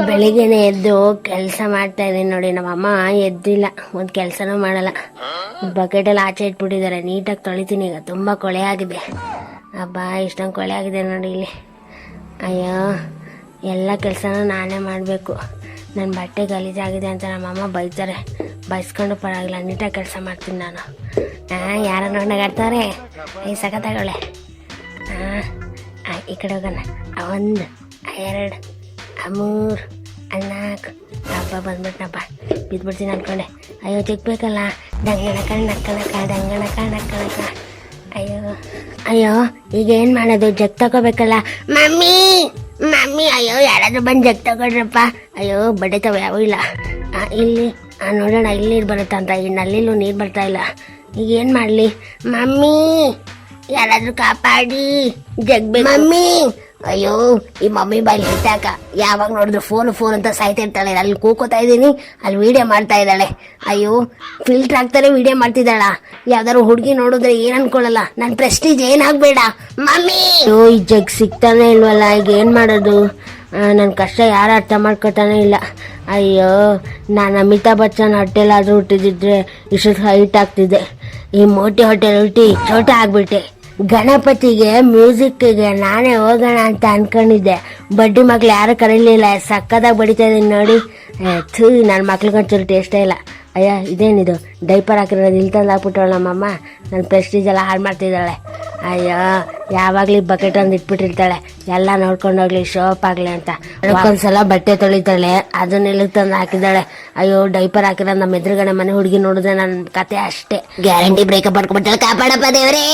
ಬೆಳಿಗ್ಗೆನೆ ಎದ್ದು ಕೆಲಸ ಮಾಡ್ತಾ ಇದೀನಿ ನೋಡಿ. ನಮ್ಮಮ್ಮ ಎದ್ದಿಲ್ಲ, ಒಂದು ಕೆಲಸನೂ ಮಾಡಲ್ಲ. ಬಕೆಟಲ್ಲಿ ಆಚೆ ಇಟ್ಬಿಟ್ಟಿದ್ದಾರೆ. ನೀಟಾಗಿ ತೊಳಿತೀನಿ ಈಗ. ತುಂಬ ಕೊಳೆ ಆಗಿದೆ. ಅಬ್ಬಾ ಇಷ್ಟೊಂದು ಕೊಳೆ ಆಗಿದೆ ನೋಡಿ ಇಲ್ಲಿ. ಅಯ್ಯೋ, ಎಲ್ಲ ಕೆಲಸನೂ ನಾನೇ ಮಾಡಬೇಕು. ನನ್ನ ಬಟ್ಟೆ ಗಲೀಜಾಗಿದೆ ಅಂತ ನಮ್ಮಮ್ಮ ಬೈತಾರೆ. ಬೈಸ್ಕೊಂಡು ಪರವಾಗಿಲ್ಲ, ನೀಟಾಗಿ ಕೆಲಸ ಮಾಡ್ತೀನಿ ನಾನು. ಯಾರ ನೋಡ್ನಾಗಾಡ್ತಾರೆ. ಈ ಸಖತ್ತಾಗಳೆ. ಈ ಕಡೆ ಹೋಗೋಣ. 1 2 3 4 ಹಬ್ಬ ಬಂದ್ಬಿಟ್ನಪ್ಪ. ಬಿದ್ಬಿಡ್ತೀನಿ ಅನ್ಕೊಂಡೆ. ಅಯ್ಯೋ ಚಿಕ್ಕಬೇಕಲ್ಲ. ದಂಗಣಕ ನಕ್ಕಣಕ ದಂಗಣಕ ನಕ್ಕಣಕ. ಅಯ್ಯೋ ಅಯ್ಯೋ, ಈಗ ಏನು ಮಾಡೋದು? ಜಗ್ ತಗೋಬೇಕಲ್ಲ. ಮಮ್ಮಿ ಮಮ್ಮಿ, ಅಯ್ಯೋ ಯಾರಾದ್ರೂ ಬಂದು ಜಗ್ ತಗೊಳ್ರಪ್ಪ. ಅಯ್ಯೋ ಬಡಿತಾವೆ ಯಾವೂ ಇಲ್ಲ. ಇಲ್ಲಿ ನೋಡೋಣ, ಇಲ್ಲಿ ನೀರು ಬರುತ್ತಾ ಅಂತ. ಈ ನಲ್ಲಿಲೂ ನೀರು ಬರ್ತಾ ಇಲ್ಲ. ಈಗ ಏನು ಮಾಡಲಿ? ಮಮ್ಮಿ ಯಾರಾದ್ರೂ ಕಾಪಾಡಿ, ಜಗ್ಬೇಕು ಮಮ್ಮಿ. ಅಯ್ಯೋ ಈ ಮಮ್ಮಿ ಬಾಯಿ ಹಿಟ್ಟಾಕ ಯಾವಾಗ ನೋಡಿದ್ರು ಫೋನ್ ಅಂತ ಸಾಯ್ತಿರ್ತಾಳೆ. ಅಲ್ಲಿ ಕೂಕೋತಾ ಇದ್ದೀನಿ, ಅಲ್ಲಿ ವಿಡಿಯೋ ಮಾಡ್ತಾ ಇದ್ದಾಳೆ. ಅಯ್ಯೋ ಫಿಲ್ಟರ್ ಹಾಕ್ತಾರೆ, ವಿಡಿಯೋ ಮಾಡ್ತಿದ್ದಾಳ. ಯಾವ್ದಾದ್ರು ಹುಡುಗಿ ನೋಡಿದ್ರೆ ಏನ್ ಅನ್ಕೊಳ್ಳಲ್ಲ. ನನ್ನ ಪ್ರೆಸ್ಟೀಜ್ ಏನಾಗಬೇಡ ಮಮ್ಮಿ. ಅಯ್ಯೋ ಈ ಜಗ್ ಸಿಗ್ತಾನೆ ಇಲ್ವಲ್ಲ, ಈಗ ಏನು ಮಾಡೋದು? ನನ್ನ ಕಷ್ಟ ಯಾರು ಅರ್ಥ ಮಾಡ್ಕೊತಾನೆ ಇಲ್ಲ. ಅಯ್ಯೋ, ನಾನು ಅಮಿತಾಬ್ ಬಚ್ಚನ್ ಹೊಟ್ಟೆಲಾದ್ರೂ ಹುಟ್ಟಿದಿದ್ರೆ ಇಷ್ಟು ಹೈಟ್ ಆಗ್ತಿದ್ದೆ. ಈ ಮೋಟಿ ಹೊಟ್ಟೆಲ್ ಹುಟ್ಟಿ ಚೋಟ ಆಗ್ಬಿಟ್ಟೆ. ಗಣಪತಿಗೆ ಮ್ಯೂಸಿಕ್ಗೆ ನಾನೇ ಹೋಗೋಣ ಅಂತ ಅನ್ಕೊಂಡಿದ್ದೆ. ಬಡ್ಡಿ ಮಕ್ಳು ಯಾರು ಕರೀಲಿಲ್ಲ. ಸಕ್ಕದಾಗಿ ಬಡಿತಾ ಇದೀನಿ ನೋಡಿ. ನನ್ನ ಮಕ್ಳಿಗೊಂಚೂರು ಟೇಸ್ಟೇ ಇಲ್ಲ. ಅಯ್ಯ ಇದೇನಿದು? ಡೈಪರ್ ಹಾಕಿರೋದು ಇಲ್ಲಿ ತಂದು ಹಾಕ್ಬಿಟ್ಟವಳು ನಮ್ಮಮ್ಮ. ನನ್ನ ಪ್ರೆಸ್ಟೀಜ್ ಎಲ್ಲ ಹಾಳು ಮಾಡ್ತಿದ್ದಾಳೆ. ಅಯ್ಯೋ, ಯಾವಾಗಲೂ ಬಕೆಟ್ ಒಂದು ಇಟ್ಬಿಟ್ಟಿರ್ತಾಳೆ. ಎಲ್ಲ ನೋಡ್ಕೊಂಡೋಗ್ಲಿ, ಶೋ ಅಪ್ ಆಗಲಿ ಅಂತ. ಅದಕ್ಕೊಂದ್ಸಲ ಬಟ್ಟೆ ತೊಳಿತಾಳೆ, ಅದನ್ನ ಇಲ್ಲಿ ತಂದು ಹಾಕಿದ್ದಾಳೆ. ಅಯ್ಯೋ ಡೈಪರ್ ಹಾಕಿರೋದು ನಮ್ಮ ಎದುರುಗಡೆ ಮನೆ ಹುಡುಗಿ ನೋಡಿದ್ರೆ ನನ್ನ ಕತೆ ಅಷ್ಟೇ. Guarantee breakup ಮಾಡ್ಕೊಂಡ್ಬಿಡ್ತಾಳೆ. ಕಾಪಾಡಪ್ಪ ದೇವ್ರೇ.